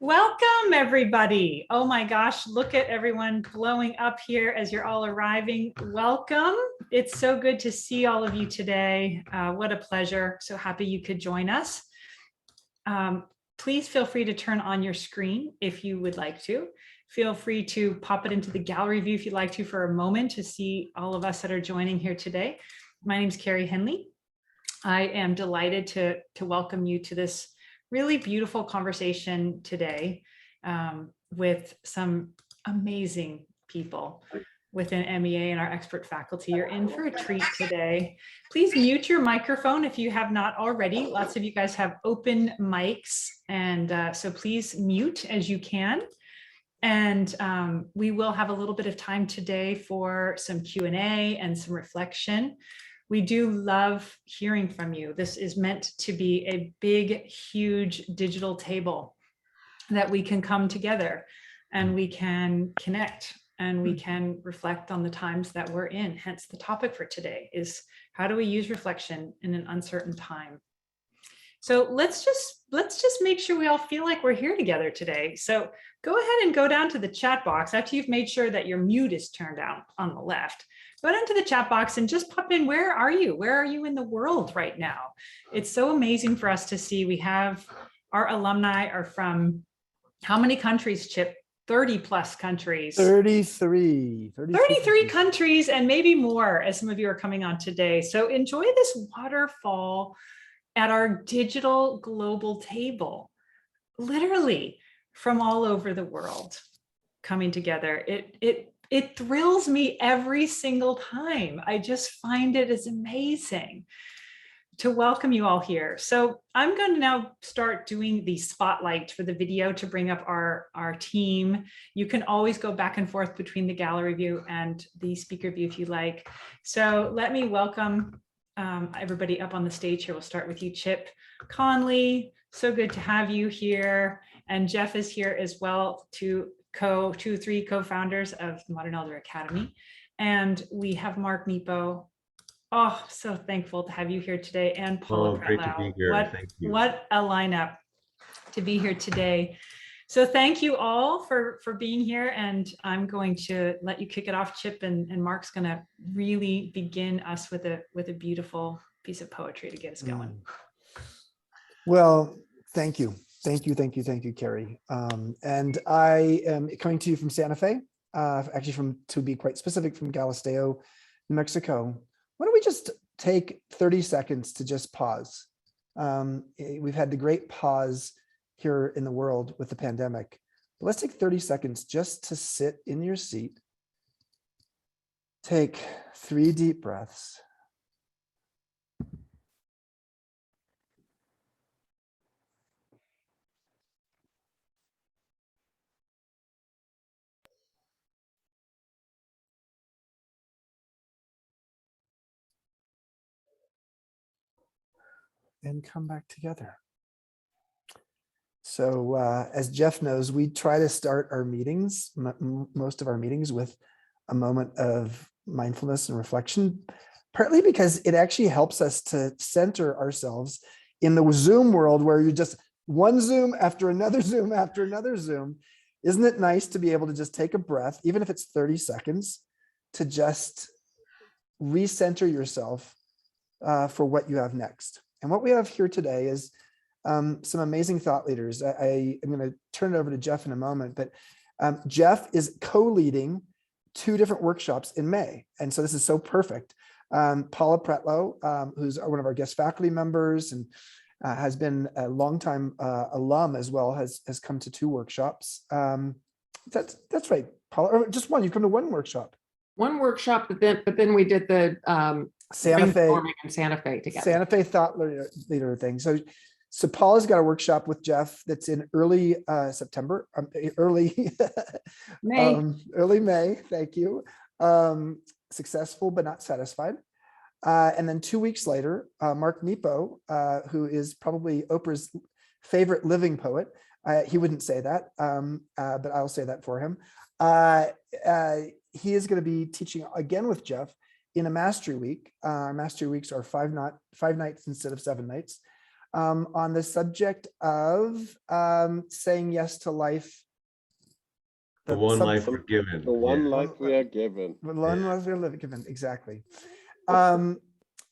Welcome, everybody. Oh my gosh, look at everyone blowing up here as you're all arriving. Welcome. It's so good to see all of you today. What a pleasure. So happy you could join us. Please feel free to turn on your screen if you would like to. Feel free to pop it into the gallery view if you'd like to for a moment to see all of us that are joining here today. My name is Carrie Henley. I am delighted to welcome you to this really beautiful conversation today with some amazing people within MEA and our expert faculty. You're in for a treat today. Please mute your microphone if you have not already. Lots of you guys have open mics, and so please mute as you can. And we will have a little bit of time today for some Q&A and some reflection. We do love hearing from you. This is meant to be a big, huge digital table that we can come together and we can connect and we can reflect on the times that we're in. Hence the topic for today is how do we use reflection in an uncertain time? So let's just make sure we all feel like we're here together today. So go ahead and go down to the chat box after you've made sure that your mute is turned down on the left. Go down to the chat box and just pop in, where are you? Where are you in the world right now? It's so amazing for us to see. We have our alumni are from how many countries, Chip? 30 plus countries. 33 countries and maybe more as some of you are coming on today. So enjoy this waterfall at our digital global table, literally from all over the world coming together. It thrills me every single time. I just find it is amazing to welcome you all here. So I'm going to now start doing the spotlight for the video to bring up our team. You can always go back and forth between the gallery view and the speaker view if you like. So let me welcome everybody up on the stage here. We'll start with you, Chip. Conley, so good to have you here. And Jeff is here as well, three co-founders of the Modern Elder Academy. And we have Mark Nepo. Oh, so thankful to have you here today. And Paula Pretlow. Great to be here. Thank you. What a lineup to be here today. So thank you all for being here. And I'm going to let you kick it off, Chip, and Mark's going to really begin us with a beautiful piece of poetry to get us going. Well, thank you. Thank you, Carrie. And I am coming to you from Santa Fe, actually to be quite specific, from Galisteo, New Mexico. Why don't we just take 30 seconds to just pause? We've had the great pause here in the world with the pandemic. But let's take 30 seconds just to sit in your seat. Take 3 deep breaths. And come back together. So as Jeff knows, we try to start our meetings, most of our meetings, with a moment of mindfulness and reflection, partly because it actually helps us to center ourselves in the Zoom world where you just one Zoom after another Zoom after another Zoom. Isn't it nice to be able to just take a breath, even if it's 30 seconds, to just recenter yourself for what you have next? And what we have here today is some amazing thought leaders. I am going to turn it over to Jeff in a moment, but Jeff is co-leading 2 different workshops in May. And so this is so perfect. Paula Pretlow, who's one of our guest faculty members and has been a longtime alum as well, has come to 2 workshops. That's right, Paula, or just one. You come to 1 workshop. One workshop, but then we did the Santa Fe and Santa Fe together. Santa Fe thought leader thing. So Paula's got a workshop with Jeff that's in early September, early May. Early May. Thank you. Successful but not satisfied. And then 2 weeks later, Mark Nepo, who is probably Oprah's favorite living poet. He wouldn't say that, but I'll say that for him. He is going to be teaching again with Jeff in a mastery week. Our mastery weeks are 5 nights instead of 7 nights. on the subject of saying yes to life. The one sub- life we're given. The one Yeah. life we are given. The one life we're given, exactly.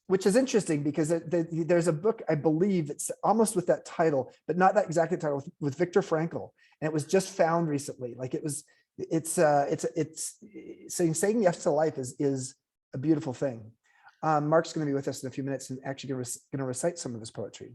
Which is interesting because there's a book, I believe, it's almost with that title, but not that exact title, with Viktor Frankl, and it was just found recently. Like it's saying yes to life is a beautiful thing. Mark's going to be with us in a few minutes and actually going to recite some of his poetry.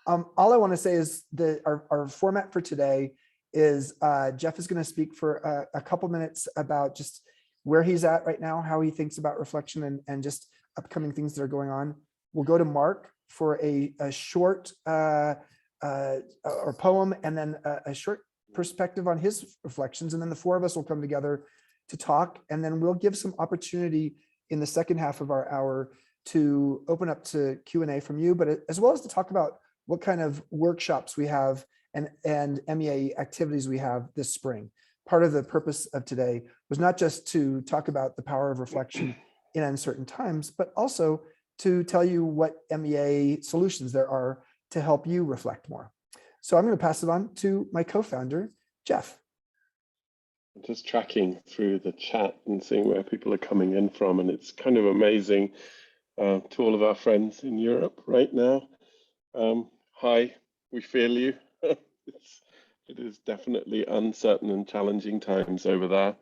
All I want to say is that our format for today is Jeff is going to speak for a couple minutes about just where he's at right now, how he thinks about reflection and just upcoming things that are going on. We'll go to Mark for a short or poem, and then a short perspective on his reflections. And then the four of us will come together to talk, and then we'll give some opportunity in the second half of our hour to open up to Q&A from you, but as well as to talk about what kind of workshops we have and MEA activities we have this spring. Part of the purpose of today was not just to talk about the power of reflection in uncertain times, but also to tell you what MEA solutions there are to help you reflect more. So I'm going to pass it on to my co-founder, Jeff. I'm just tracking through the chat and seeing where people are coming in from, and it's kind of amazing to all of our friends in Europe right now. Hi, we feel you. It is definitely uncertain and challenging times over there.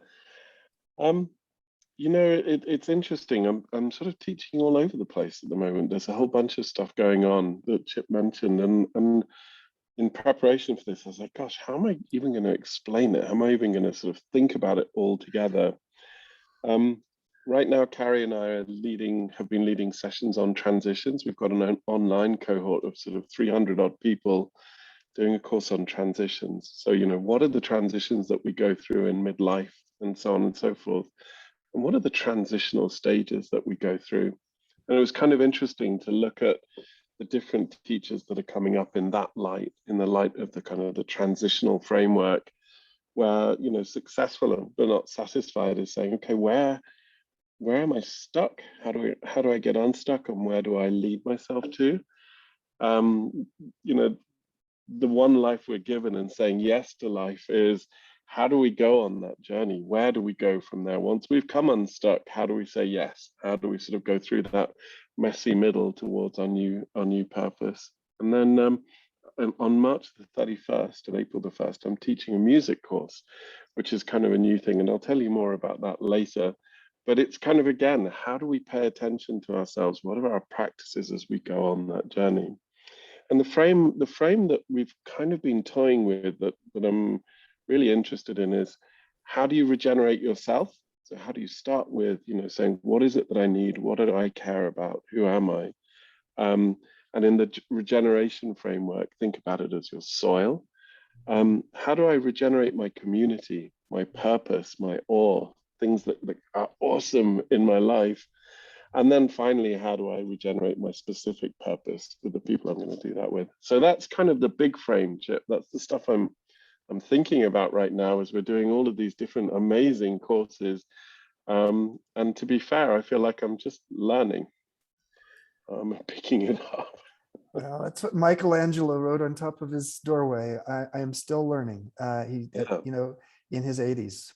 You know, it's interesting. I'm sort of teaching all over the place at the moment. There's a whole bunch of stuff going on that Chip mentioned, and in preparation for this, I was like, gosh, how am I even going to explain it? How am I even going to sort of think about it all together? Right now, Carrie and I have been leading sessions on transitions. We've got an online cohort of sort of 300 odd people doing a course on transitions. So, you know, what are the transitions that we go through in midlife and so on and so forth? And what are the transitional stages that we go through? And it was kind of interesting to look at the different teachers that are coming up in that light, in the light of the kind of the transitional framework, where, you know, successful but not satisfied is saying, okay, where am I stuck? How do I get unstuck, and where do I lead myself to? You know, the one life we're given and saying yes to life is, how do we go on that journey? Where do we go from there? Once we've come unstuck, how do we say yes? How do we sort of go through that messy middle towards our new purpose? And then on March the 31st and April the 1st, I'm teaching a music course, which is kind of a new thing. And I'll tell you more about that later. But it's kind of, again, how do we pay attention to ourselves? What are our practices as we go on that journey? And the frame that we've kind of been toying with that I'm really interested in is, how do you regenerate yourself? So how do you start with, you know, saying, what is it that I need? What do I care about? Who am I? And in the regeneration framework, think about it as your soil. How do I regenerate my community, my purpose, my awe, things that are awesome in my life? And then finally, how do I regenerate my specific purpose with the people I'm going to do that with? So that's kind of the big frame, Chip. That's the stuff I'm thinking about right now as we're doing all of these different amazing courses. And to be fair, I feel like I'm just learning. I'm picking it up. Well, that's what Michelangelo wrote on top of his doorway. I am still learning. You know, in his 80s.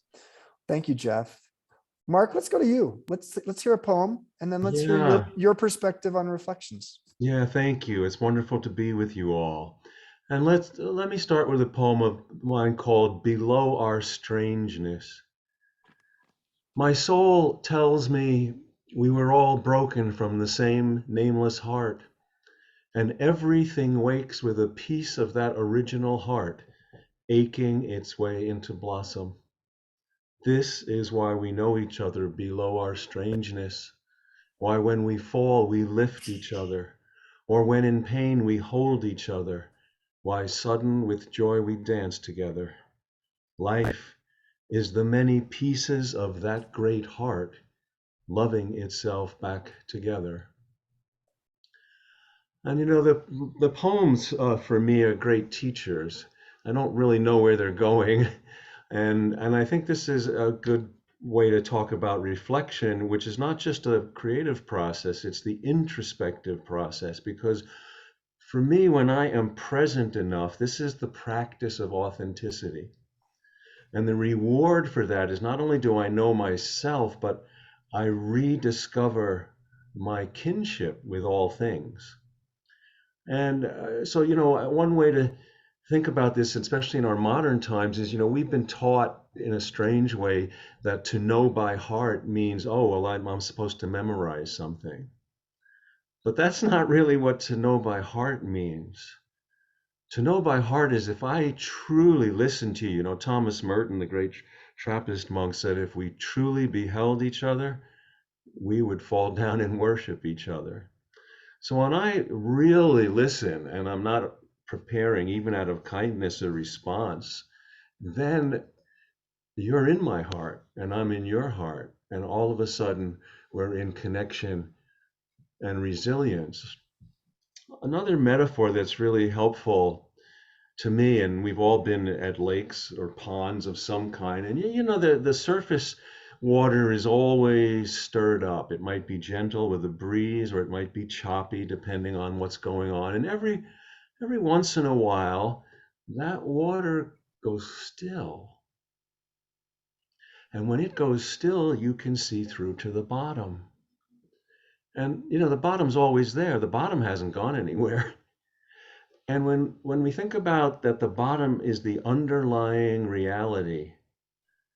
Thank you, Jeff. Mark, let's go to you. Let's hear a poem, and then let's hear your perspective on reflections. Yeah, thank you. It's wonderful to be with you all. And let me start with a poem of mine called Below Our Strangeness. My soul tells me we were all broken from the same nameless heart, and everything wakes with a piece of that original heart aching its way into blossom. This is why we know each other below our strangeness, why when we fall we lift each other, or when in pain we hold each other, why sudden with joy we dance together. Life is the many pieces of that great heart loving itself back together. And you know, the poems for me are great teachers. I don't really know where they're going. And I think this is a good way to talk about reflection, which is not just a creative process, it's the introspective process, because For me, when I am present enough, this is the practice of authenticity. And the reward for that is not only do I know myself, but I rediscover my kinship with all things. And so, one way to think about this, especially in our modern times, is, we've been taught in a strange way that to know by heart means, oh, well, I'm supposed to memorize something. But that's not really what to know by heart means. To know by heart is if I truly listen to you. Thomas Merton, the great Trappist monk, said if we truly beheld each other, we would fall down and worship each other. So when I really listen and I'm not preparing, even out of kindness, a response, then you're in my heart and I'm in your heart. And all of a sudden, we're in connection and resilience. Another metaphor that's really helpful to me, and we've all been at lakes or ponds of some kind, and the surface water is always stirred up. It might be gentle with a breeze, or it might be choppy depending on what's going on. And every once in a while, that water goes still. And when it goes still, you can see through to the bottom. And the bottom's always there. The bottom hasn't gone anywhere. And when we think about that, the bottom is the underlying reality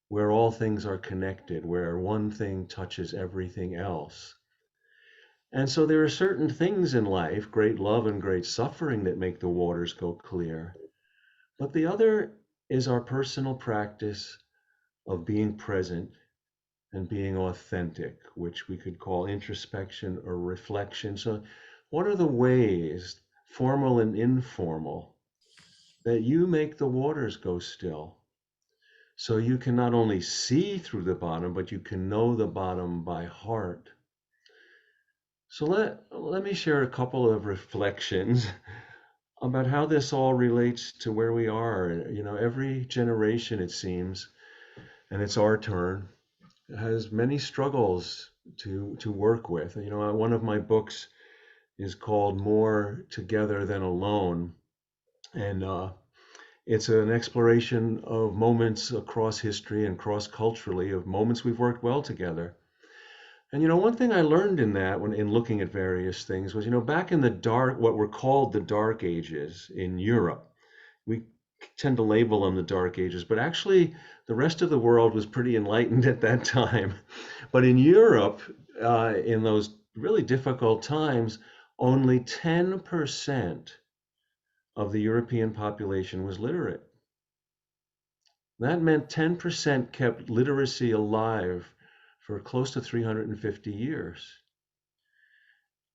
where all things are connected, where one thing touches everything else. And so there are certain things in life, great love and great suffering, that make the waters go clear. But the other is our personal practice of being present and being authentic, which we could call introspection or reflection. So what are the ways, formal and informal, that you make the waters go still? So you can not only see through the bottom, but you can know the bottom by heart. So let me share a couple of reflections about how this all relates to where we are. Every generation, it seems, and it's our turn, has many struggles to work with. One of my books is called More Together Than Alone. And it's an exploration of moments across history and cross-culturally of moments we've worked well together. And one thing I learned in that, in looking at various things, was back in what were called the Dark Ages in Europe, we tend to label them the Dark Ages, but actually the rest of the world was pretty enlightened at that time. But in Europe, in those really difficult times, only 10% of the European population was literate. That meant 10% kept literacy alive for close to 350 years.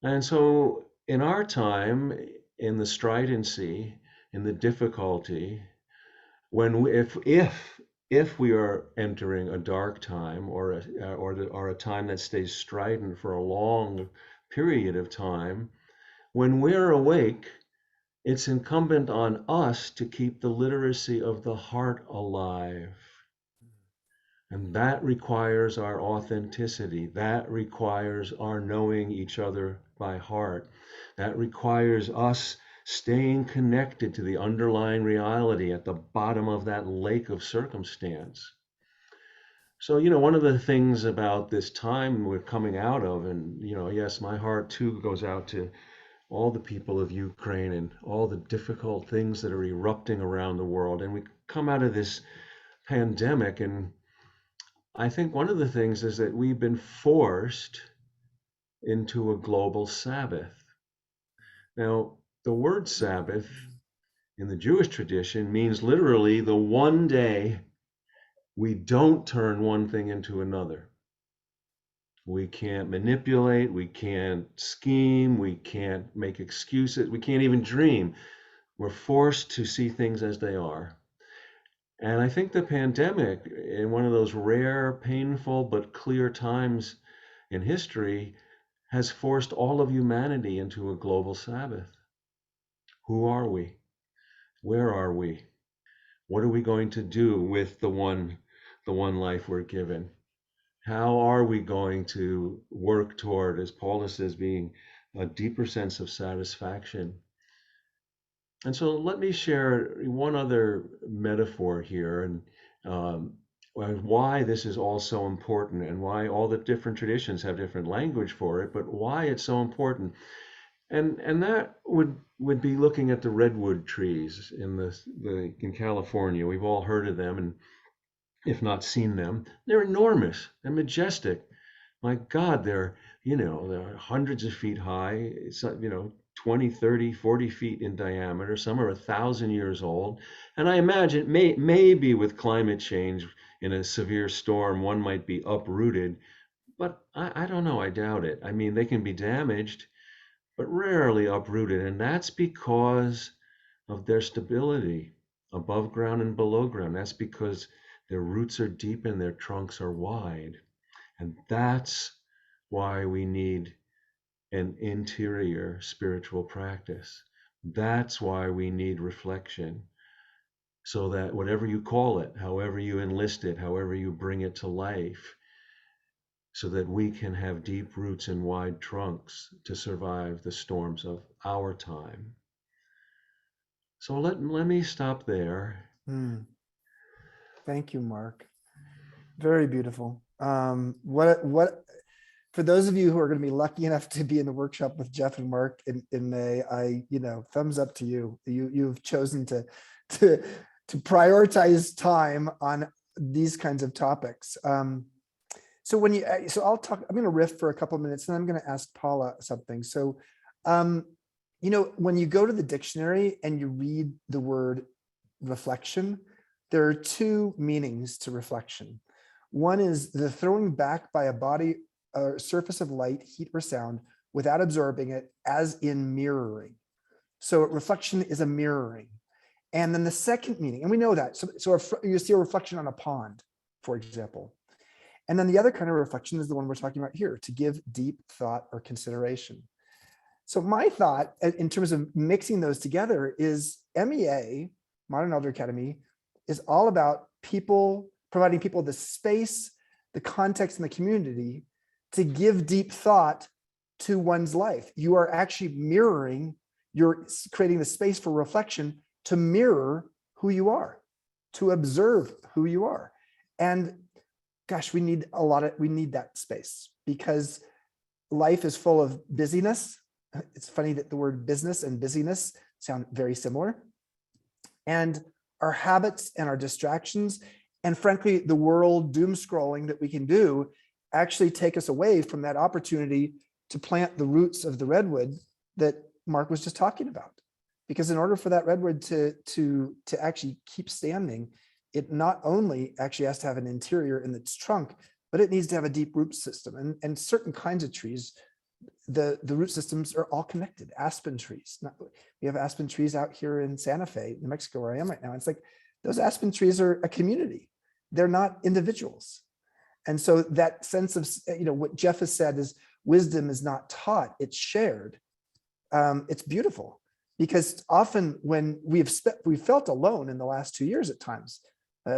And so in our time, in the stridency, in the difficulty, if we are entering a dark time or a time that stays strident for a long period of time, when we're awake, it's incumbent on us to keep the literacy of the heart alive. And that requires our authenticity. That requires our knowing each other by heart. That requires us staying connected to the underlying reality at the bottom of that lake of circumstance. So, one of the things about this time we're coming out of, and, yes, my heart too goes out to all the people of Ukraine and all the difficult things that are erupting around the world. And we come out of this pandemic, and I think one of the things is that we've been forced into a global Sabbath. Now, the word Sabbath in the Jewish tradition means literally the one day we don't turn one thing into another. We can't manipulate, we can't scheme, we can't make excuses, we can't even dream. We're forced to see things as they are. And I think the pandemic, in one of those rare, painful, but clear times in history, has forced all of humanity into a global Sabbath. Who are we? Where are we? What are we going to do with the one life we're given? How are we going to work toward, as Paula says, being a deeper sense of satisfaction And so let me share one other metaphor here, and why this is all so important, and why all the different traditions have different language for it, but why it's so important. And that would be looking at the redwood trees in California. We've all heard of them, and if not seen them, they're enormous. They're majestic. My God, they're hundreds of feet high. It's 20, 30, 40 feet in diameter. Some are 1,000 years old. And I imagine maybe with climate change in a severe storm, one might be uprooted. But I don't know. I doubt it. I mean, they can be damaged, but rarely uprooted. And that's because of their stability above ground and below ground. That's because their roots are deep and their trunks are wide. And that's why we need an interior spiritual practice. That's why we need reflection. So that whatever you call it, however you enlist it, however you bring it to life, so that we can have deep roots and wide trunks to survive the storms of our time. So let me stop there. Thank you, Mark. Very beautiful. What for those of you who are going to be lucky enough to be in the workshop with Jeff and Mark in May, thumbs up to you. You've chosen to prioritize time on these kinds of topics. So I'm going to riff for a couple of minutes, and I'm going to ask Paula something. So, when you go to the dictionary and you read the word reflection, there are two meanings to reflection. One is the throwing back by a body or surface of light, heat, or sound without absorbing it, as in mirroring. So reflection is a mirroring. And then the second meaning, and we know that, so you see a reflection on a pond, for example. And then the other kind of reflection is the one we're talking about here, to give deep thought or consideration. So my thought in terms of mixing those together is MEA, Modern Elder Academy, is all about providing people the space, the context, and the community to give deep thought to one's life. You are actually mirroring, you're creating the space for reflection to mirror who you are, to observe who you are. And gosh, we need that space, because life is full of busyness. It's funny that the word business and busyness sound very similar. And our habits and our distractions, and frankly, the world doom scrolling that we can do, actually take us away from that opportunity to plant the roots of the redwood that Mark was just talking about. Because in order for that redwood to actually keep standing, it not only actually has to have an interior in its trunk, but it needs to have a deep root system. And certain kinds of trees, the root systems are all connected. Aspen trees. We have aspen trees out here in Santa Fe, New Mexico, where I am right now. It's like those aspen trees are a community. They're not individuals. And so that sense of, what Jeff has said is wisdom is not taught, it's shared. It's beautiful, because often when we've felt alone in the last 2 years at times,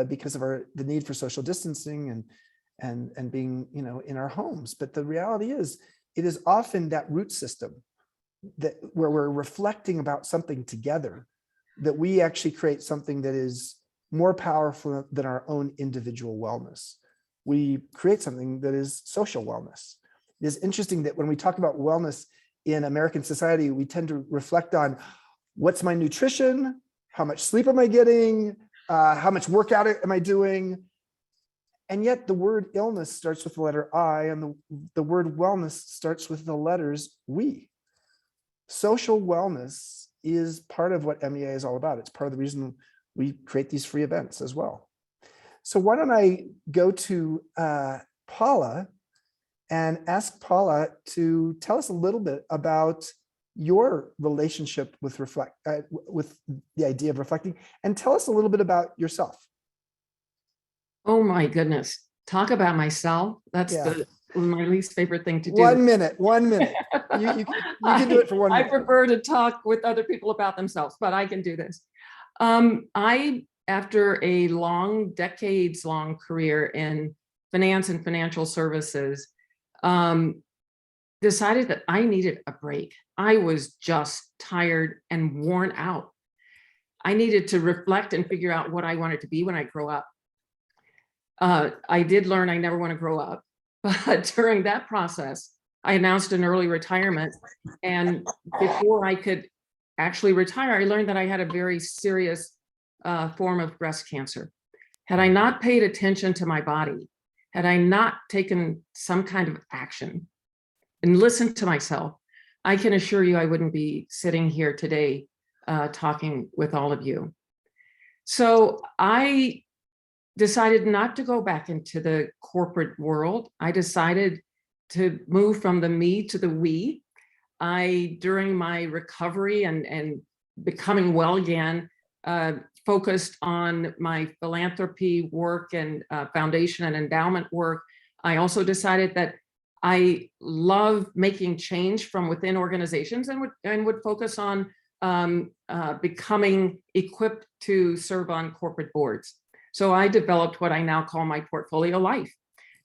because of the need for social distancing and being, in our homes. But the reality is, it is often that root system where we're reflecting about something together, that we actually create something that is more powerful than our own individual wellness. We create something that is social wellness. It is interesting that when we talk about wellness in American society, we tend to reflect on what's my nutrition, how much sleep am I getting, how much workout am I doing? And yet the word illness starts with the letter I, and the word wellness starts with the letters we. Social wellness is part of what MEA is all about. It's part of the reason we create these free events as well. So why don't I go to Paula and ask Paula to tell us a little bit about your relationship with with the idea of reflecting, and tell us a little bit about yourself. Oh my goodness. Talk about myself. That's my least favorite thing to do. 1 minute. You can do it for 1 minute. I prefer to talk with other people about themselves, but I can do this. After a decades-long career in finance and financial services, decided that I needed a break. I was just tired and worn out. I needed to reflect and figure out what I wanted to be when I grow up. I did learn I never want to grow up, but during that process, I announced an early retirement. And before I could actually retire, I learned that I had a very serious form of breast cancer. Had I not paid attention to my body, had I not taken some kind of action and listened to myself, I can assure you I wouldn't be sitting here today talking with all of you. So I decided not to go back into the corporate world. I decided to move from the me to the we. During my recovery and becoming well again, focused on my philanthropy work and foundation and endowment work. I also decided that I love making change from within organizations and would focus on becoming equipped to serve on corporate boards. So I developed what I now call my portfolio life.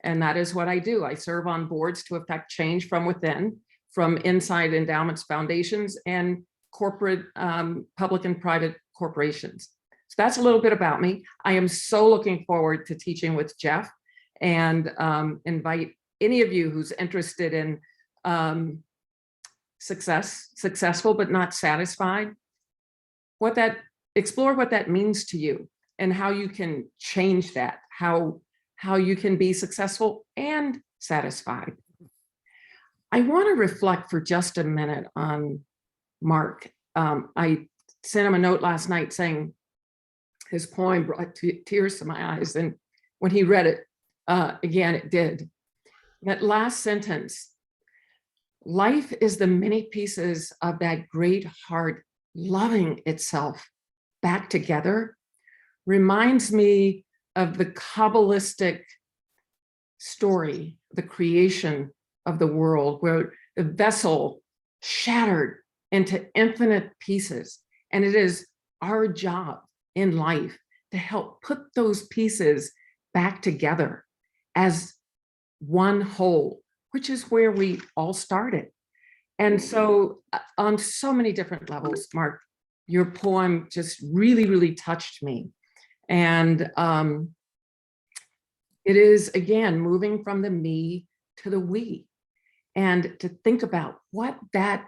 And that is what I do. I serve on boards to affect change from within, from inside endowments, foundations, and corporate, public and private corporations. So that's a little bit about me. I am so looking forward to teaching with Jeff, and invite any of you who's interested in successful but not satisfied, explore what that means to you and how you can change that, how you can be successful and satisfied. I want to reflect for just a minute on Mark. I sent him a note last night saying his poem brought tears to my eyes, and when he read it, again, it did. That last sentence, life is the many pieces of that great heart loving itself back together, reminds me of the Kabbalistic story, the creation of the world, where the vessel shattered into infinite pieces. And it is our job in life to help put those pieces back together as one whole, which is where we all started. And so on so many different levels, Mark, your poem just really, really touched me. And it is, again, moving from the me to the we, and to think about what that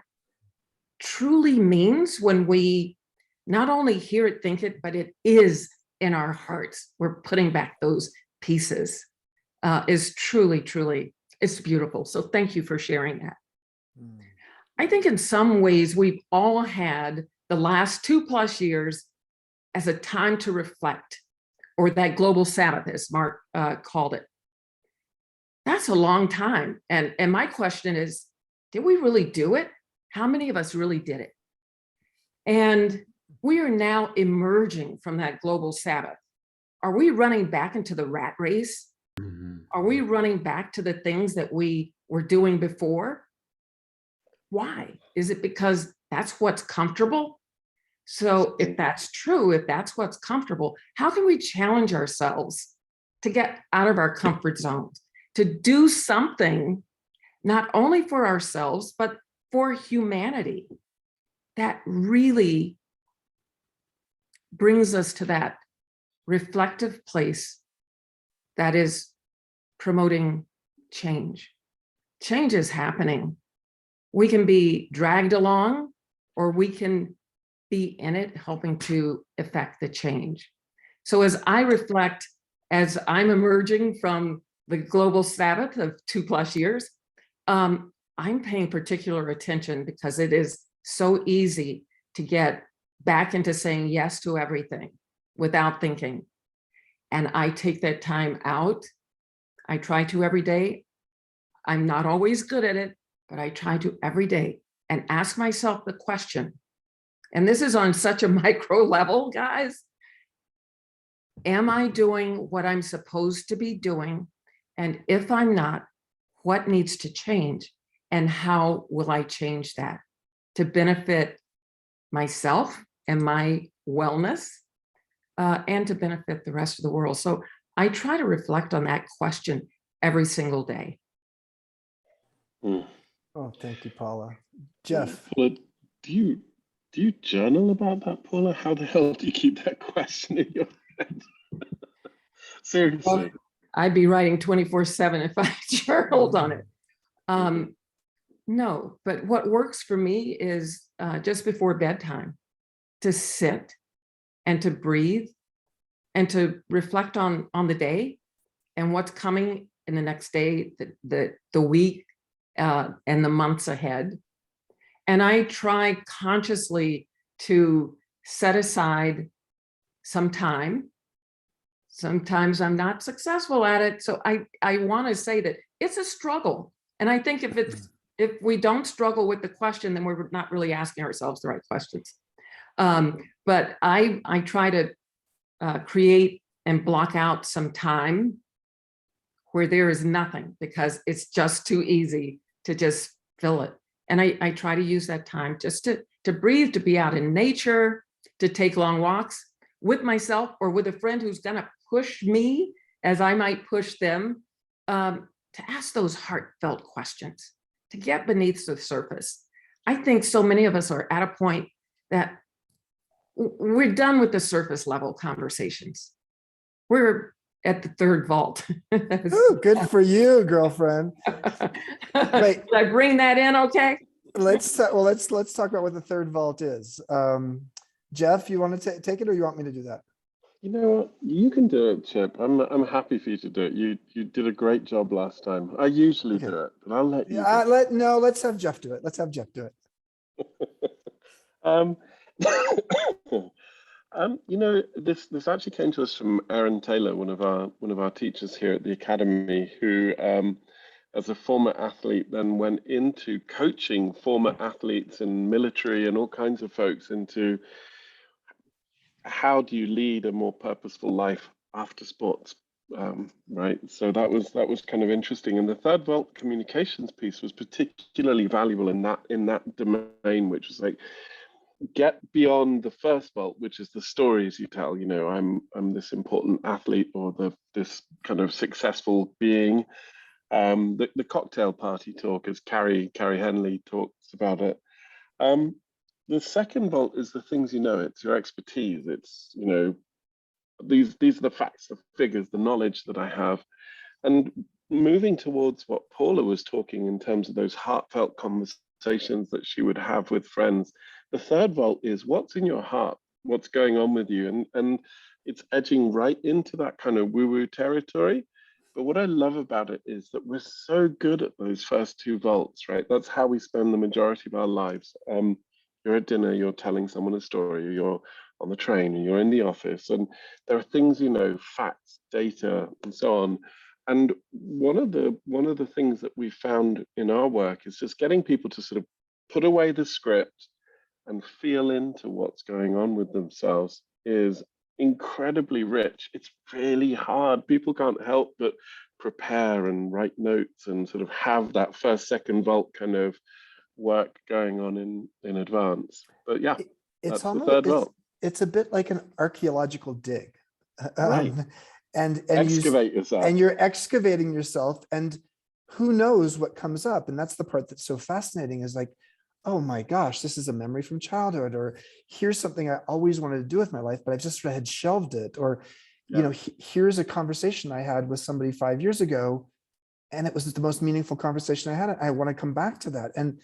truly means when we not only hear it, think it, but it is in our hearts. We're putting back those pieces, is truly, truly, it's beautiful. So thank you for sharing that. I think in some ways we've all had the last 2+ years as a time to reflect, or that global Sabbath, as Mark called it. That's a long time. And my question is, did we really do it? How many of us really did it? And we are now emerging from that global Sabbath. Are we running back into the rat race? Are we running back to the things that we were doing before? Why? Is it because that's what's comfortable? So if that's true, if that's what's comfortable, how can we challenge ourselves to get out of our comfort zones, to do something not only for ourselves, but for humanity that really brings us to that reflective place that is promoting change? Change is happening. We can be dragged along, or we can be in it, helping to affect the change. So as I reflect, as I'm emerging from the global Sabbath of 2+ years, I'm paying particular attention, because it is so easy to get back into saying yes to everything without thinking. And I take that time out. I try to every day. I'm not always good at it, but I try to every day, and ask myself the question, and this is on such a micro level, guys, am I doing what I'm supposed to be doing? And if I'm not, what needs to change? And how will I change that to benefit myself and my wellness, and to benefit the rest of the world? So I try to reflect on that question every single day. Oh, thank you, Paula. Jeff. Paula, do Do you journal about that, Paula? How the hell do you keep that question in your head? Seriously. I'd be writing 24/7 if I journaled on it. No, but what works for me is just before bedtime to sit and to breathe and to reflect on the day and what's coming in the next day, the week, and the months ahead. And I try consciously to set aside some time. Sometimes I'm not successful at it. So I want to say that it's a struggle. And I think if we don't struggle with the question, then we're not really asking ourselves the right questions. But I try to create and block out some time where there is nothing, because it's just too easy to just fill it. And I try to use that time just to breathe, to be out in nature, to take long walks with myself or with a friend who's gonna push me as I might push them, to ask those heartfelt questions, to get beneath the surface. I think so many of us are at a point that we're done with the surface level conversations. We're at the third vault. Ooh, good for you, girlfriend. Wait. Did I bring that in okay? Let's talk about what the third vault is. Jeff, you want to take it, or you want me to do that? You know what? You can do it, Chip. I'm happy for you to do it. You did a great job last time. I usually do it, but I'll let you. Yeah, let's have Jeff do it. Let's have Jeff do it. You know, this actually came to us from Aaron Taylor, one of our teachers here at the academy, who, as a former athlete, then went into coaching former athletes and military and all kinds of folks into how do you lead a more purposeful life after sports, right? So that was kind of interesting. And the third vault communications piece was particularly valuable in that domain, which was like, get beyond the first vault, which is the stories you tell. You know, I'm this important athlete, or this kind of successful being. The cocktail party talk, as Carrie Henley talks about it. The second vault is the things you know. It's your expertise. It's, you know, these are the facts, the figures, the knowledge that I have. And moving towards what Paula was talking in terms of those heartfelt conversations that she would have with friends, the third vault is what's in your heart, what's going on with you. And it's edging right into that kind of woo-woo territory. But what I love about it is that we're so good at those first two vaults, right? That's how we spend the majority of our lives. You're at dinner, you're telling someone a story, you're on the train, and you're in the office, and there are things, you know, facts, data, and so on. And one of the things that we found in our work is just getting people to sort of put away the script and feel into what's going on with themselves is incredibly rich. It's really hard. People can't help but prepare and write notes and sort of have that first, second vault kind of work going on in advance. But yeah, it's that's almost the third vault. It's a bit like an archaeological dig. Right. And excavate yourself. And you're excavating yourself, and who knows what comes up. And that's the part that's so fascinating, is like, oh my gosh, this is a memory from childhood, or here's something I always wanted to do with my life, but I just had shelved it. Or, you know, here's a conversation I had with somebody 5 years ago, and it was the most meaningful conversation I had. I want to come back to that. And,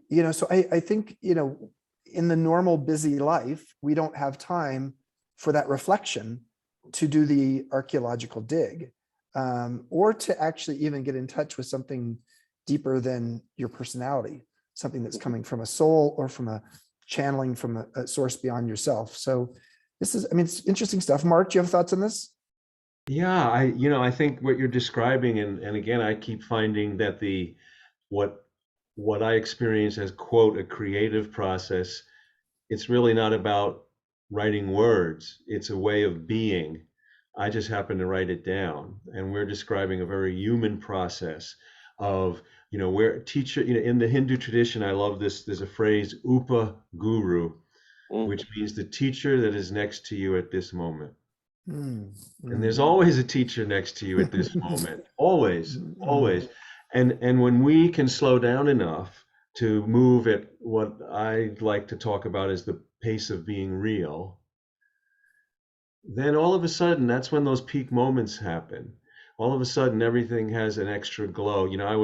you know, so I think, you know, in the normal busy life, we don't have time for that reflection, to do the archaeological dig, or to actually even get in touch with something deeper than your personality, something that's coming from a soul, or from a channeling from a source beyond yourself. So this is, I mean, it's interesting stuff. Mark, do you have thoughts on this? Yeah, I think what you're describing, and again, I keep finding that what I experience as, quote, a creative process, it's really not about writing words. It's a way of being. I just happen to write it down, and we're describing a very human process of, you know, where teacher, you know, in the Hindu tradition, I love this. There's a phrase, upa guru, which means the teacher that is next to you at this moment. And there's always a teacher next to you at this moment, always. And when we can slow down enough to move at what I like to talk about as the pace of being real, then all of a sudden, that's when those peak moments happen. All of a sudden, everything has an extra glow. You know, I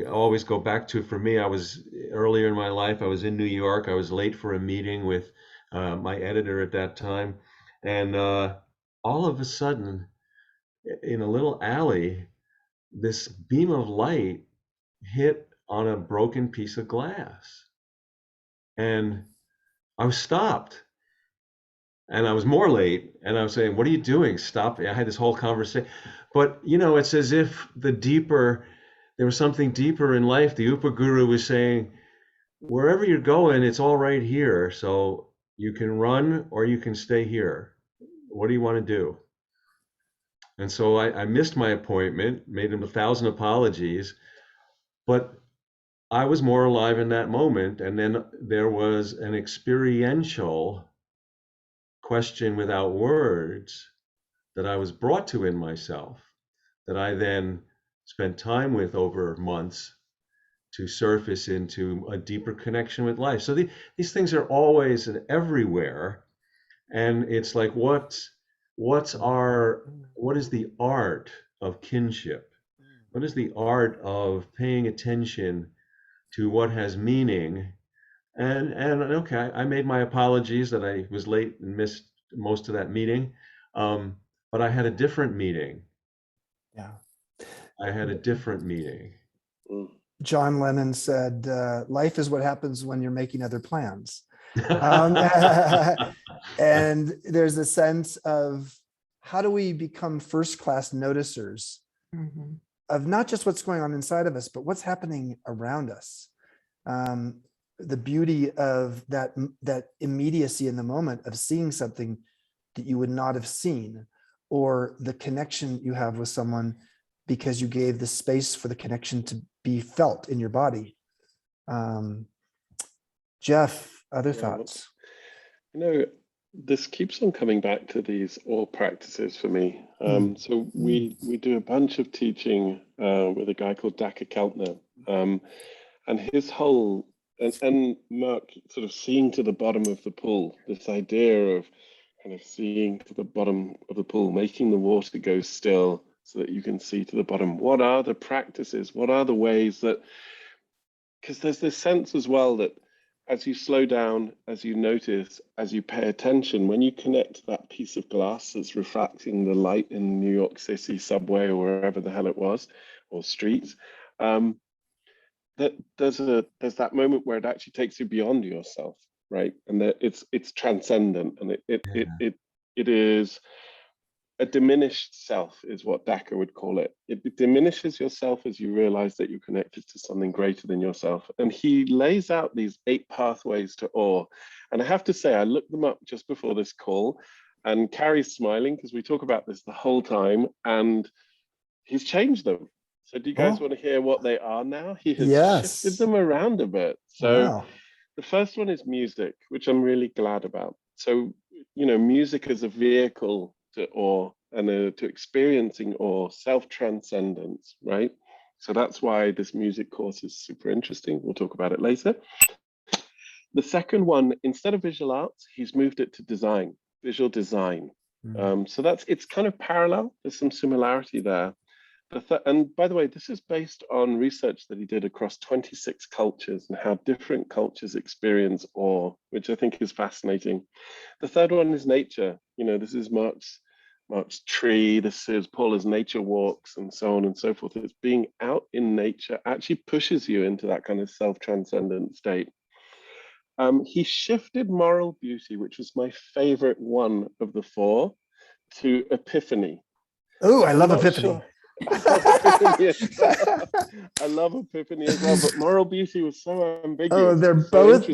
always go back to, for me, I was earlier in my life, I was in New York. I was late for a meeting with my editor at that time. And all of a sudden, in a little alley, this beam of light hit on a broken piece of glass. And I was stopped. And I was more late, and I was saying, "What are you doing? Stop." I had this whole conversation. But, you know, it's as if there was something deeper in life. The Upa Guru was saying, wherever you're going, it's all right here. So you can run or you can stay here. What do you want to do? And so I missed my appointment, made him 1,000 apologies, but I was more alive in that moment. And then there was an experiential question without words that I was brought to in myself, that I then spent time with over months to surface into a deeper connection with life. So these things are always and everywhere. And it's like, what is the art of kinship? What is the art of paying attention to what has meaning? And okay, I made my apologies that I was late and missed most of that meeting. But I had a different meeting. Yeah. I had a different meeting. John Lennon said, life is what happens when you're making other plans. And there's a sense of how do we become first-class noticers of not just what's going on inside of us, but what's happening around us. The beauty of that immediacy in the moment of seeing something that you would not have seen, or the connection you have with someone because you gave the space for the connection to be felt in your body. Jeff, other thoughts? You know, this keeps on coming back to these awe practices for me. So we do a bunch of teaching with a guy called Daka Keltner, and his whole, and Mark, sort of seeing to the bottom of the pool, this idea of kind of seeing to the bottom of the pool, making the water go still so that you can see to the bottom. What are the practices? What are the ways that, because there's this sense as well that as you slow down, as you notice, as you pay attention, when you connect to that piece of glass that's refracting the light in New York City subway or wherever the hell it was, or streets, that there's that moment where it actually takes you beyond yourself, right? And that it's transcendent, and it is a diminished self, is what Daka would call it. It diminishes yourself as you realize that you're connected to something greater than yourself. And he lays out these 8 pathways to awe. And I have to say, I looked them up just before this call, and Carrie's smiling because we talk about this the whole time, and he's changed them. So do you guys want to hear what they are now? He has shifted them around a bit. So the first one is music, which I'm really glad about. So, you know, music is a vehicle to awe and to experiencing awe, self-transcendence, right? So that's why this music course is super interesting. We'll talk about it later. The second one, instead of visual arts, he's moved it to design, visual design. So it's kind of parallel. There's some similarity there. And by the way, this is based on research that he did across 26 cultures and how different cultures experience awe, which I think is fascinating. The third one is nature. You know, this is Mark's tree. This is Paula's nature walks, and so on and so forth. It's being out in nature actually pushes you into that kind of self-transcendent state. He shifted moral beauty, which was my favorite one of the 4, to epiphany. Oh, I love epiphany. I love epiphany as well, but moral beauty was so ambiguous. Oh, they're both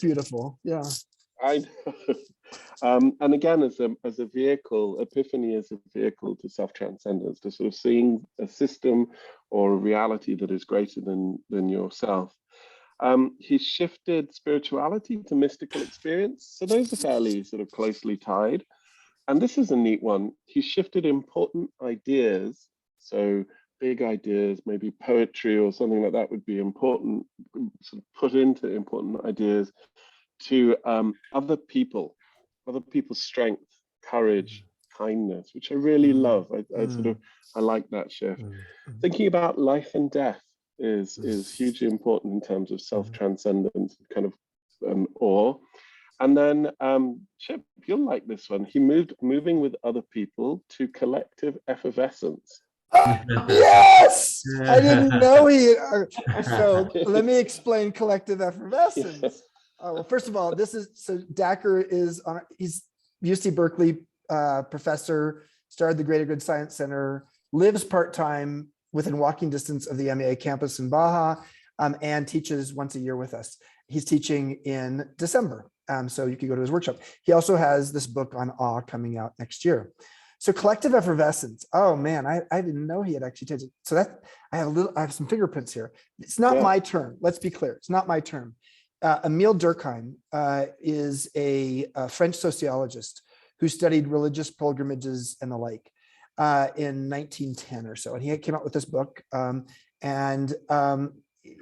beautiful. Yeah, I know. And again, as a vehicle, epiphany is a vehicle to self-transcendence, to sort of seeing a system or a reality that is greater than yourself. He shifted spirituality to mystical experience, so those are fairly sort of closely tied. And this is a neat one. He shifted important ideas, so big ideas, maybe poetry or something like that would be important, sort of put into important ideas to other people's strength, courage, kindness, which I really love. I like that shift. Thinking about life and death is hugely important in terms of self-transcendence, kind of awe. And then Chip, you'll like this one. He moving with other people to collective effervescence. Yes, I didn't know he. So let me explain collective effervescence. Yes. Well, first of all, Dacher is on. He's UC Berkeley professor. Started the Greater Good Science Center. Lives part-time within walking distance of the MEA campus in Baja, and teaches once a year with us. He's teaching in December, so you can go to his workshop. He also has this book on awe coming out next year. So collective effervescence. Oh man, I didn't know he had actually taken it. So that I have some fingerprints here. It's not my term. Let's be clear. It's not my term. Emile Durkheim is a French sociologist who studied religious pilgrimages and the like in 1910 or so. And he came out with this book.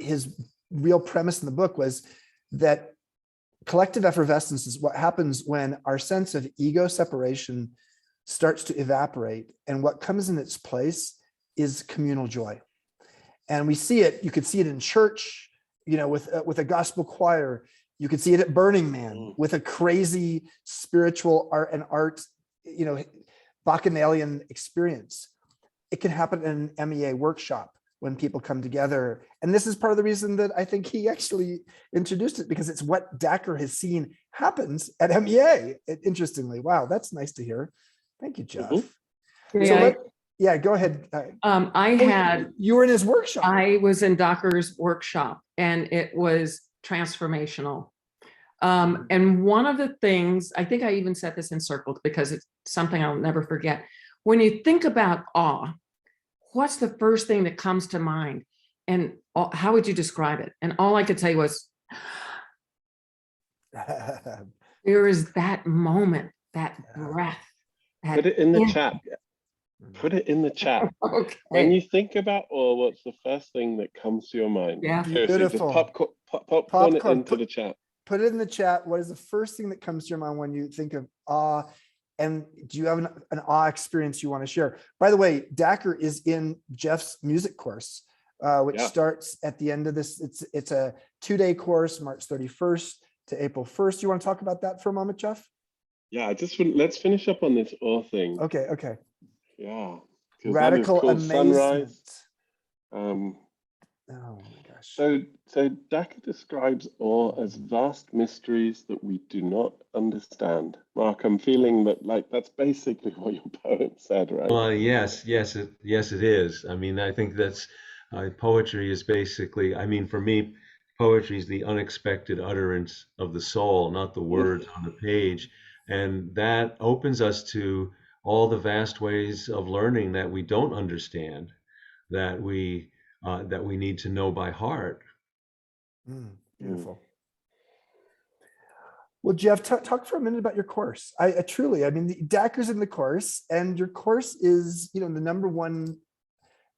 His real premise in the book was that collective effervescence is what happens when our sense of ego separation starts to evaporate, and what comes in its place is communal joy. And we see it, you could see it in church, with a gospel choir. You could see it at Burning Man with a crazy spiritual art, bacchanalian experience. It can happen in an MEA workshop when people come together. And this is part of the reason that I think he actually introduced it, because it's what Dacher has seen happens at MEA. Interestingly, wow, that's nice to hear. Thank you, Jeff. Go ahead. You were in his workshop. I was in Dacher's workshop, and it was transformational. And one of the things, I think I even set this in circles because it's something I'll never forget. When you think about awe, what's the first thing that comes to mind? And how would you describe it? And all I could say was, there is that moment, that breath. Put it in the chat. Put it in the chat. Okay. When you think about awe, what's the first thing that comes to your mind? Yeah. Beautiful. Just popcorn it into the chat. Put it in the chat. What is the first thing that comes to your mind when you think of awe? And do you have an awe experience you want to share? By the way, Dacher is in Jeff's music course, which starts at the end of this. It's a 2-day course, March 31st to April 1st. You want to talk about that for a moment, Jeff? Yeah, let's finish up on this awe thing. Okay. Yeah. Radical amazement. Sunrise. Oh my gosh. So Dacher describes awe as vast mysteries that we do not understand. Mark, I'm feeling that that's basically what your poet said, right? Well, yes, it is. I mean, I think that's poetry is basically. I mean, for me, poetry is the unexpected utterance of the soul, not the words on the page, and that opens us to all the vast ways of learning that we don't understand, that we need to know by heart. Beautiful. Well, Jeff, talk for a minute about your course. I mean, Dacher's in the course, and your course is, the number one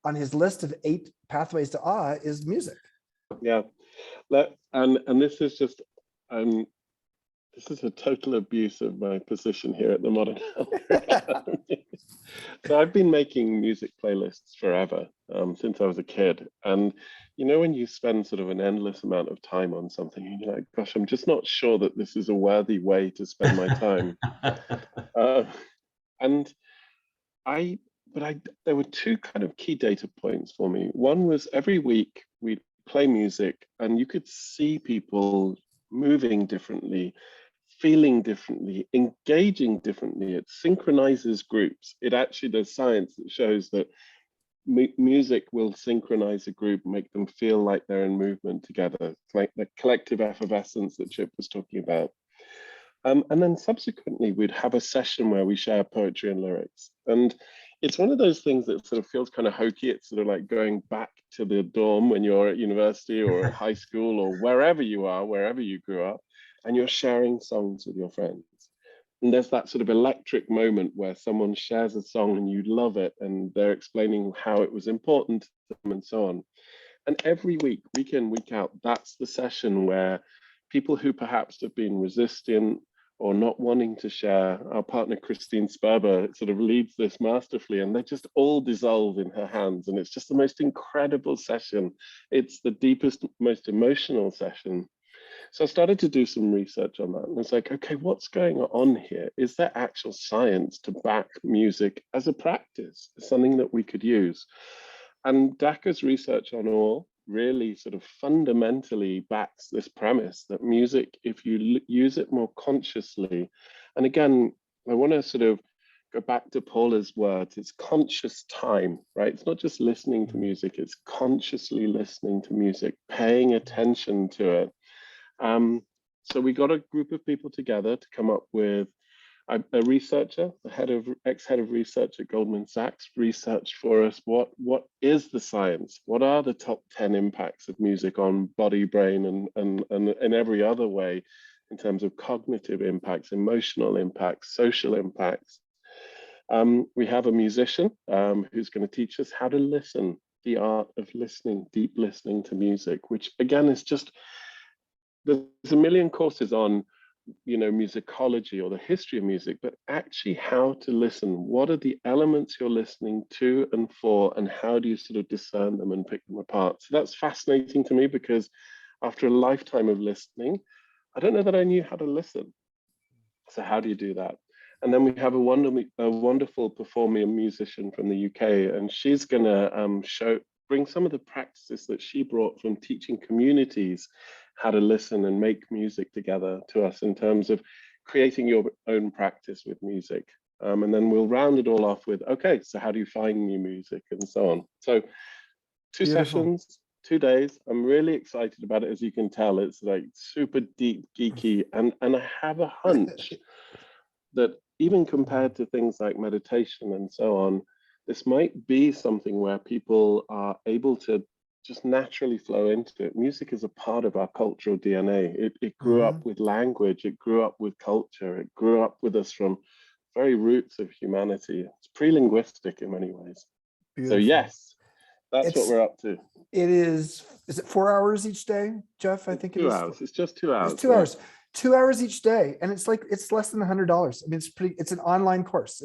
on his list of 8 pathways to awe is music. Yeah, and this is just this is a total abuse of my position here at the Modern Health Academy. So I've been making music playlists forever, since I was a kid. And when you spend sort of an endless amount of time on something, and you're like, gosh, I'm just not sure that this is a worthy way to spend my time. There were 2 kind of key data points for me. One was every week we'd play music and you could see people moving differently, feeling differently, engaging differently. It synchronizes groups. There's science that shows that music will synchronize a group, make them feel like they're in movement together, like the collective effervescence that Chip was talking about. And then subsequently, we'd have a session where we share poetry and lyrics. And it's one of those things that sort of feels kind of hokey. It's sort of like going back to the dorm when you're at university or at high school or wherever you are, wherever you grew up, and you're sharing songs with your friends. And there's that sort of electric moment where someone shares a song and you love it and they're explaining how it was important to them and so on. And every week, week in, week out, that's the session where people who perhaps have been resistant or not wanting to share, our partner Christine Sperber sort of leads this masterfully, and they just all dissolve in her hands. And it's just the most incredible session. It's the deepest, most emotional session. So I started to do some research on that. And it's like, okay, what's going on here? Is there actual science to back music as a practice, something that we could use? And Daka's research on all really sort of fundamentally backs this premise that music, if you use it more consciously, and again, I want to sort of go back to Paula's words, it's conscious time, right? It's not just listening to music, it's consciously listening to music, paying attention to it. So we got a group of people together to come up with a researcher, the ex-head of research at Goldman Sachs, researched for us what is the science? What are the top 10 impacts of music on body, brain, and in every other way in terms of cognitive impacts, emotional impacts, social impacts? We have a musician who's going to teach us how to listen, the art of listening, deep listening to music, which again is just, there's a million courses on musicology or the history of music, but actually how to listen. What are the elements you're listening to and for, and how do you sort of discern them and pick them apart? So that's fascinating to me, because after a lifetime of listening, I don't know that I knew how to listen. So how do you do that? And then we have a wonderful performing musician from the UK, and she's going to bring some of the practices that she brought from teaching communities how to listen and make music together to us in terms of creating your own practice with music. And then we'll round it all off with, okay, so how do you find new music and so on. So two sessions, 2 days. I'm really excited about it. As you can tell, it's like super deep, geeky. And I have a hunch that even compared to things like meditation and so on, this might be something where people are able to just naturally flow into it. Music is a part of our cultural DNA. It grew up with language, it grew up with culture, it grew up with us from very roots of humanity. It's pre-linguistic in many ways. Beautiful. So yes, that's what we're up to. It is it 4 hours each day, Jeff? I think it is 2 hours. It's just 2 hours. It's 2 hours. 2 hours each day. And it's less than $100. I mean, it's an online course.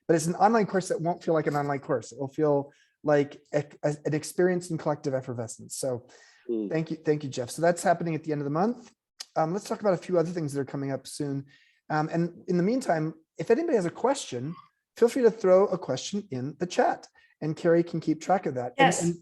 But it's an online course that won't feel like an online course. It will feel like an experience in collective effervescence. So thank you, Jeff. So that's happening at the end of the month. Let's talk about a few other things that are coming up soon. And in the meantime, if anybody has a question, feel free to throw a question in the chat, and Carrie can keep track of that. Yes. And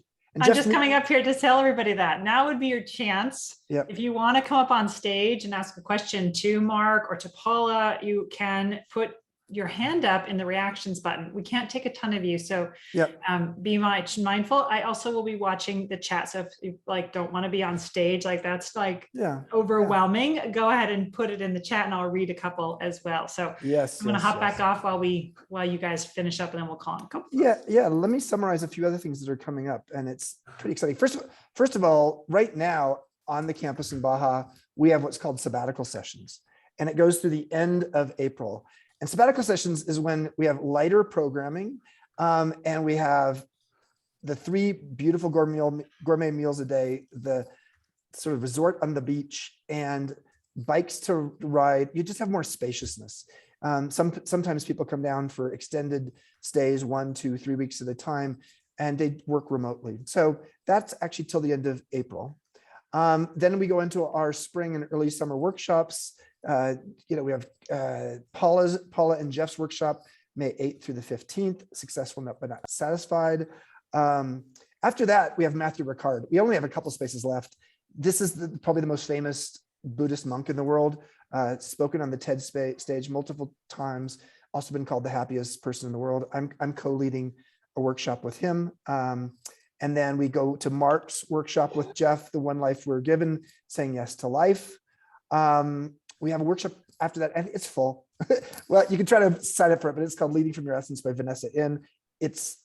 I'm Jeff, just coming up here to tell everybody that now would be your chance. Yep. If you want to come up on stage and ask a question to Mark or to Paula, you can put your hand up in the reactions button. We can't take a ton of you, so yep. Be mindful. I also will be watching the chat, so if you don't want to be on stage, that's overwhelming, go ahead and put it in the chat and I'll read a couple as well. So yes, I'm going to hop back off while you guys finish up, and then we'll call on a couple. Yeah. Let me summarize a few other things that are coming up, and it's pretty exciting. First of all, right now on the campus in Baja, we have what's called sabbatical sessions, and it goes through the end of April. And sabbatical sessions is when we have lighter programming, and we have the 3 beautiful gourmet meals a day, the sort of resort on the beach, and bikes to ride. You just have more spaciousness. Sometimes people come down for extended stays, 1, 2, 3 weeks at a time, and they work remotely. So that's actually till the end of April. Then we go into our spring and early summer workshops. We have Paula and Jeff's workshop, May 8th through the 15th, successful but not satisfied. After that, we have Matthew Ricard. We only have a couple spaces left. This is probably the most famous Buddhist monk in the world, spoken on the TED stage multiple times, also been called the happiest person in the world. I'm co-leading a workshop with him. And then we go to Mark's workshop with Jeff, The One Life We're Given, Saying Yes to Life. We have a workshop after that, and it's full. Well, you can try to sign up for it, but it's called Leading from Your Essence by Vanessa In. It's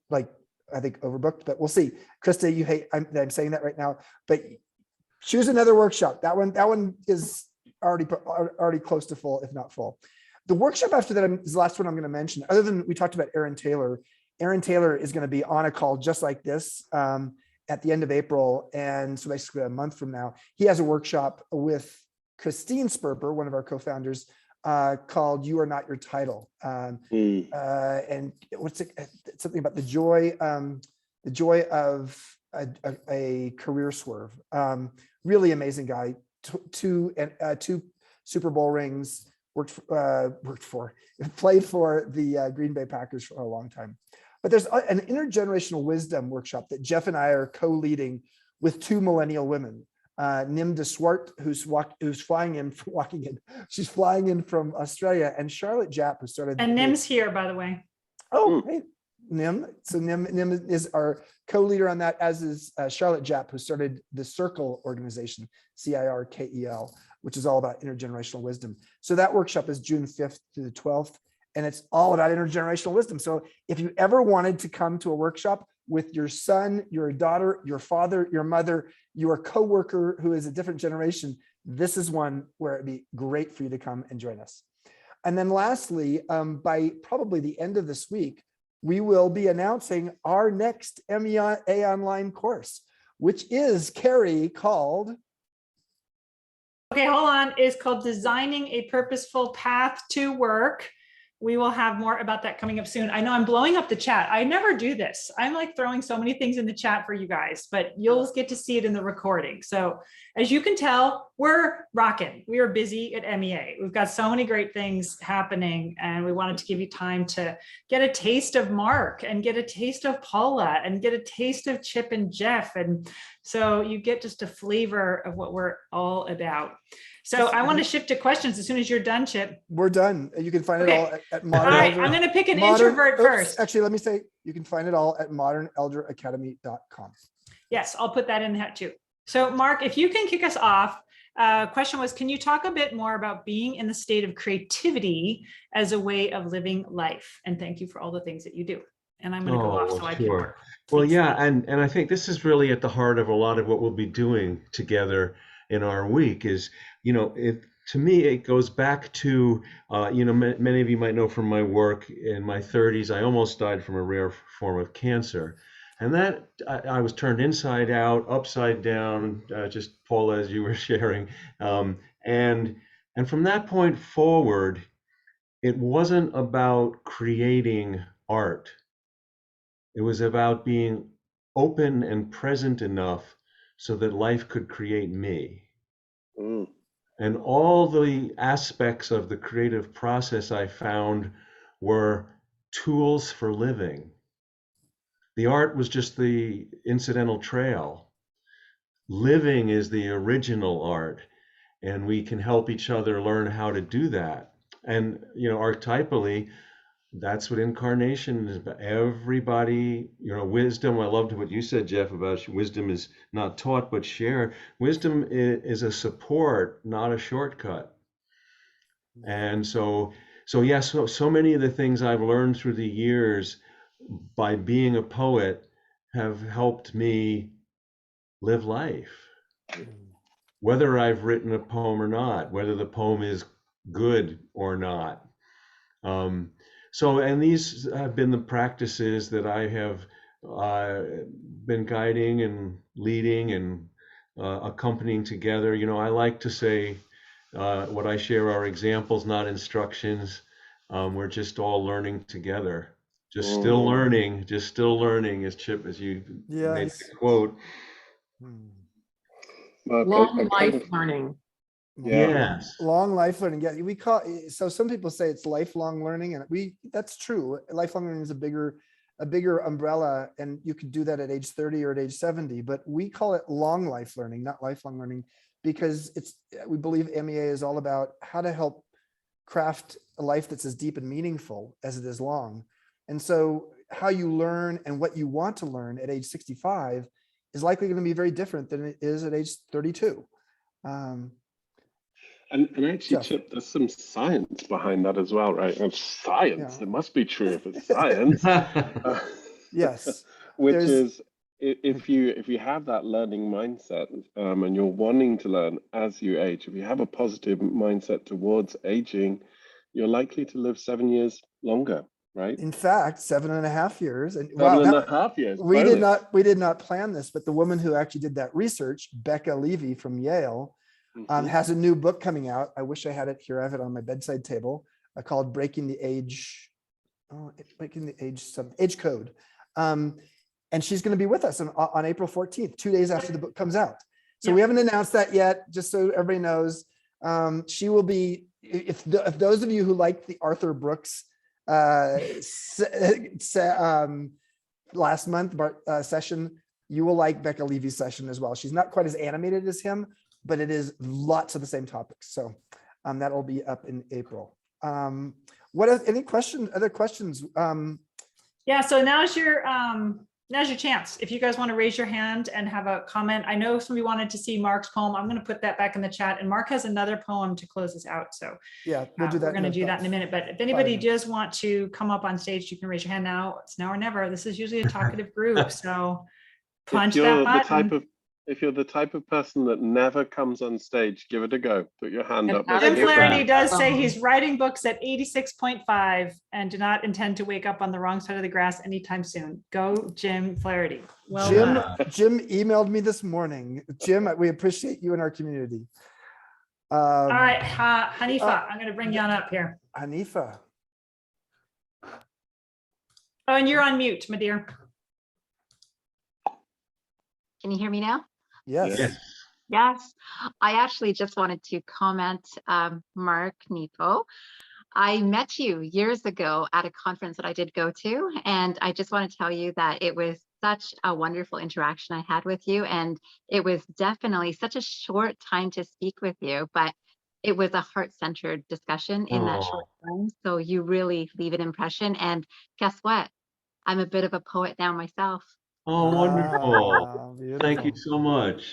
like, I think, overbooked, but we'll see. Krista, you hate that I'm saying that right now, but choose another workshop. That one is already close to full, if not full. The workshop after that is the last one I'm going to mention. Other than we talked about Aaron Taylor. Aaron Taylor is going to be on a call just like this at the end of April. And so basically a month from now, he has a workshop with Christine Sperber, one of our co-founders, called "You Are Not Your Title." And what's it? It's something about the joy of a career swerve. Really amazing guy. Two Super Bowl rings. Played for the Green Bay Packers for a long time. But there's an intergenerational wisdom workshop that Jeff and I are co-leading with two millennial women. Nim de Swart, who's flying in from Australia, and Charlotte Japp, who started. And Nim's here, by the way. Oh, hey, Nim. So Nim is our co-leader on that, as is Charlotte Japp, who started the Circle organization, CIRKEL, which is all about intergenerational wisdom. So that workshop is June 5th to the 12th, and it's all about intergenerational wisdom. So if you ever wanted to come to a workshop with your son, your daughter, your father, your mother, your coworker who is a different generation, this is one where it'd be great for you to come and join us. And then lastly, by probably the end of this week, we will be announcing our next MEA online course, which is, Carrie, called... Okay, hold on. It's called Designing a Purposeful Path to Work. We will have more about that coming up soon. I know I'm blowing up the chat. I never do this. I'm like throwing so many things in the chat for you guys, but you'll get to see it in the recording. So as you can tell, we're rocking. We are busy at MEA. We've got so many great things happening, and we wanted to give you time to get a taste of Mark and get a taste of Paula and get a taste of Chip and Jeff. And so you get just a flavor of what we're all about. So I want to shift to questions as soon as you're done, Chip. We're done. You can find it all at Modern All right, Elder. I'm going to pick an introvert first. Actually, let me say, you can find it all at modernelderacademy.com. Yes, I'll put that in that too. So Mark, if you can kick us off, question was, can you talk a bit more about being in the state of creativity as a way of living life? And thank you for all the things that you do. And I'm going to go off so I can work. Well, yeah, and I think this is really at the heart of a lot of what we'll be doing together in our week is, to me, it goes back to, many of you might know from my work in my 30s, I almost died from a rare form of cancer. And that I was turned inside out, upside down, just Paula, as you were sharing. And from that point forward, it wasn't about creating art. It was about being open and present enough so that life could create me. Mm. And all the aspects of the creative process I found were tools for living. The art was just the incidental trail. Living is the original art, and we can help each other learn how to do that. And, archetypally, that's what incarnation is about. Everybody, wisdom. I loved what you said, Jeff, about wisdom is not taught but shared. Wisdom is a support, not a shortcut. And so many of the things I've learned through the years by being a poet have helped me live life. Whether I've written a poem or not, whether the poem is good or not. And these have been the practices that I have been guiding and leading and accompanying together. I like to say what I share are examples, not instructions. We're just all learning together. Still learning, as Chip, as you made the quote. Long life learning. Yes. Long life learning. Yeah, we call so some people say it's lifelong learning, and that's true. Lifelong learning is a bigger umbrella, and you could do that at age 30 or at age 70, but we call it long life learning, not lifelong learning, because we believe MEA is all about how to help craft a life that's as deep and meaningful as it is long. And so how you learn and what you want to learn at age 65 is likely going to be very different than it is at age 32. And actually, Chip, there's some science behind that as well, right? Of science, It must be true if it's science. Yes, which is if you have that learning mindset and you're wanting to learn as you age, if you have a positive mindset towards aging, you're likely to live 7 years longer, right? In fact, 7.5 years. And Seven wow, and that, a half years. we bonus. did not plan this, but the woman who actually did that research, Becca Levy from Yale, Mhm. has a new book coming out. I wish I had it here. I have it on my bedside table, called Breaking the Age. Breaking the Age Code. And she's going to be with us on April 14th, 2 days after the book comes out. So we haven't announced that yet, just so everybody knows. She will be, if those of you who like the Arthur Brooks last month session, you will like Becca Levy's session as well. She's not quite as animated as him, but it is lots of the same topics. So that'll be up in April. What else, other questions? Yeah, so now's your chance. If you guys want to raise your hand and have a comment. I know somebody wanted to see Mark's poem. I'm going to put that back in the chat. And Mark has another poem to close us out. So Yeah, we'll do that. we're going to do that in a minute. But if anybody does want to come up on stage, you can raise your hand now. It's now or never. This is usually a talkative group. So punch that button. If you're the type of person that never comes on stage, give it a go. Put your hand up. Jim Flaherty does say he's writing books at 86.5 and do not intend to wake up on the wrong side of the grass anytime soon. Go, Jim Flaherty. Well Jim emailed me this morning. Jim, we appreciate you in our community. All right, Hanifa, I'm going to bring you on up here. Hanifa. Oh, and you're on mute, my dear. Can you hear me now? Yes. Yes. I actually just wanted to comment, Mark Nepo. I met you years ago at a conference that I did go to, and I just want to tell you that it was such a wonderful interaction I had with you, and it was definitely such a short time to speak with you, but it was a heart-centered discussion in that short time. So you really leave an impression, and guess what? I'm a bit of a poet now myself. Oh, wonderful. Thank you so much.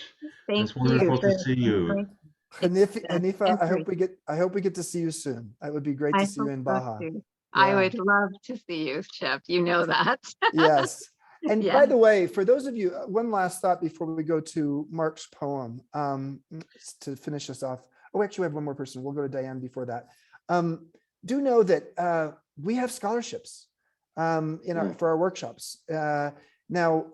Thank It's wonderful you. to see you. Hanifa, I hope we get to see you soon. It would be great to see you in Baja. I would love to see you, Chip. You know that. Yes. And by the way, for those of you, one last thought before we go to Mark's poem, to finish us off. Oh, actually, we have one more person. We'll go to Diane before that. Do know that we have scholarships for our workshops. Now,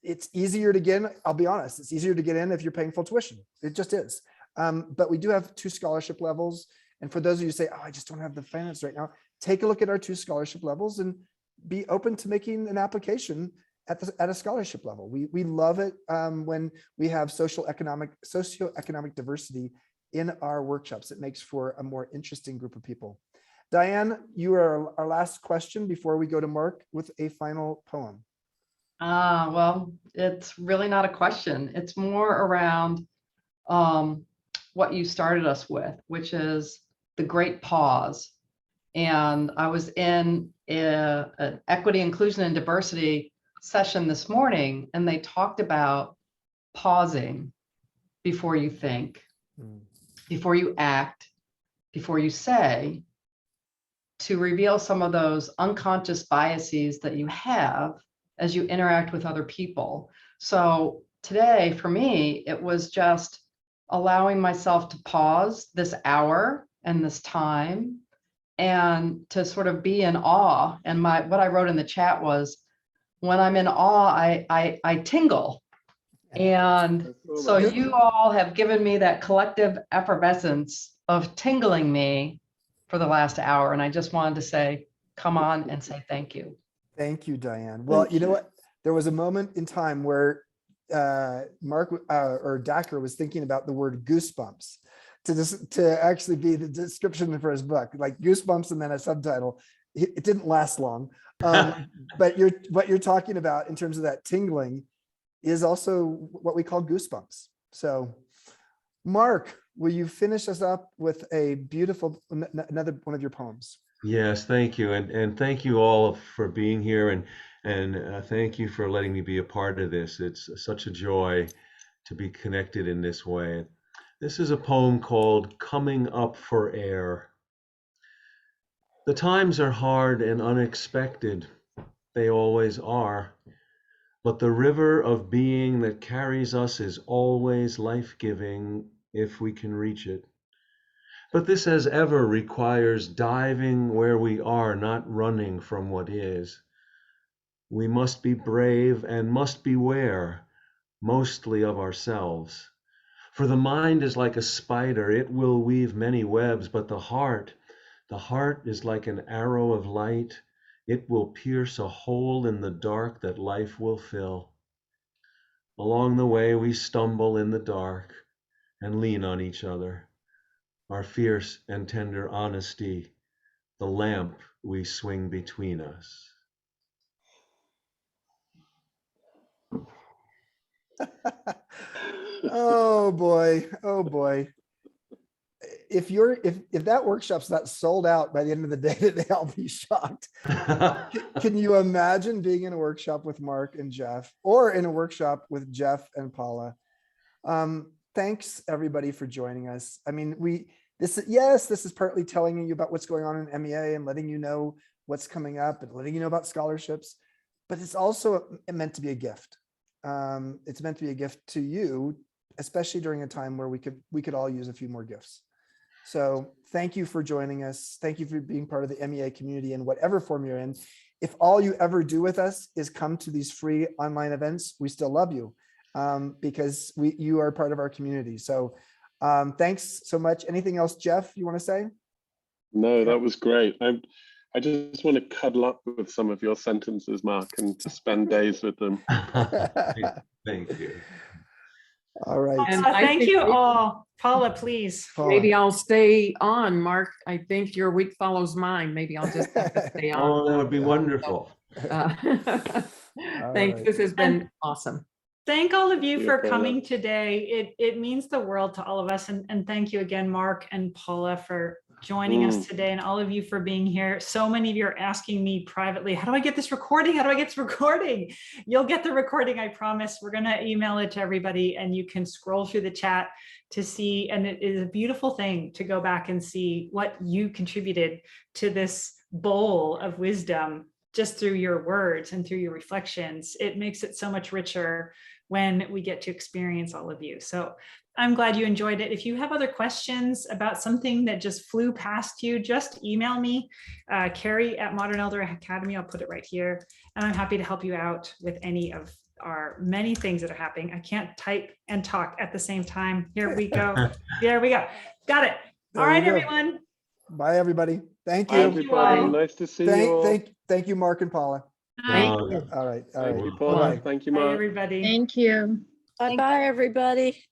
it's easier to get in. I'll be honest, it's easier to get in if you're paying full tuition. It just is. But we do have 2 scholarship levels. And for those of you who say, oh, I just don't have the finance right now, take a look at our 2 scholarship levels and be open to making an application at a scholarship level. We love it when we have socioeconomic diversity in our workshops. It makes for a more interesting group of people. Diane, you are our last question before we go to Mark with a final poem. Well, it's really not a question. It's more around what you started us with, which is the great pause. And I was in an equity, inclusion, and diversity session this morning, and they talked about pausing before you think, before you act, before you say, to reveal some of those unconscious biases that you have as you interact with other people. So today, for me, it was just allowing myself to pause this hour and this time and to sort of be in awe. And what I wrote in the chat was, when I'm in awe, I tingle. And so you all have given me that collective effervescence of tingling me for the last hour. And I just wanted to say, come on and say thank you. Thank you, Diane. Well, you know what? There was a moment in time where Mark or Dacker was thinking about the word goosebumps to actually be the description for his book, like goosebumps and then a subtitle. It didn't last long. But what you're talking about in terms of that tingling is also what we call goosebumps. So Mark, will you finish us up with a beautiful, another one of your poems? Yes, thank you. And thank you all for being here. And thank you for letting me be a part of this. It's such a joy to be connected in this way. This is a poem called Coming Up for Air. The times are hard and unexpected. They always are. But the river of being that carries us is always life-giving if we can reach it. But this, as ever, requires diving where we are, not running from what is. We must be brave and must beware, mostly of ourselves. For the mind is like a spider, it will weave many webs, but the heart is like an arrow of light. It will pierce a hole in the dark that life will fill. Along the way we stumble in the dark and lean on each other. Our fierce and tender honesty, the lamp we swing between us. Oh boy, oh boy. If that workshop's not sold out by the end of the day today, I'll be shocked. Can you imagine being in a workshop with Mark and Jeff, or in a workshop with Jeff and Paula? Thanks everybody for joining us. I mean, this is partly telling you about what's going on in MEA and letting you know what's coming up and letting you know about scholarships, but it's also meant to be a gift. It's meant to be a gift to you, especially during a time where we could all use a few more gifts. So thank you for joining us. Thank you for being part of the MEA community in whatever form you're in. If all you ever do with us is come to these free online events, we still love you, because you are part of our community. So thanks so much. Anything else, Jeff, you want to say? No, that was great. I just want to cuddle up with some of your sentences, Mark, and to spend days with them. Thank you. All right. And I Thank think you maybe- all. Paula, please. Paula. Maybe I'll stay on, Mark. I think your week follows mine. Maybe I'll just have to stay on. Oh, that would be wonderful. Thanks. right. This has been awesome. Thank all of you Yeah, for Paula. coming today. It means the world to all of us. And thank you again, Mark and Paula, for joining us today, and all of you for being here. So many of you are asking me privately, how do I get this recording? How do I get this recording? You'll get the recording, I promise. We're going to email it to everybody, and you can scroll through the chat to see. And it is a beautiful thing to go back and see what you contributed to this bowl of wisdom just through your words and through your reflections. It makes it so much richer when we get to experience all of you. So I'm glad you enjoyed it. If you have other questions about something that just flew past you, just email me, Carrie at Modern Elder Academy. I'll put it right here. And I'm happy to help you out with any of our many things that are happening. I can't type and talk at the same time. Here we go. There we go. Got it. There All right, you go. everyone. Bye, everybody. Thank Bye, you. everybody. all. Nice to see you all. Thank you, Mark and Paula. Bye. All right. All right. Thank you, Paula. Bye-bye. Thank you, Bye, Mark. everybody. Thank you. Bye-bye, everybody.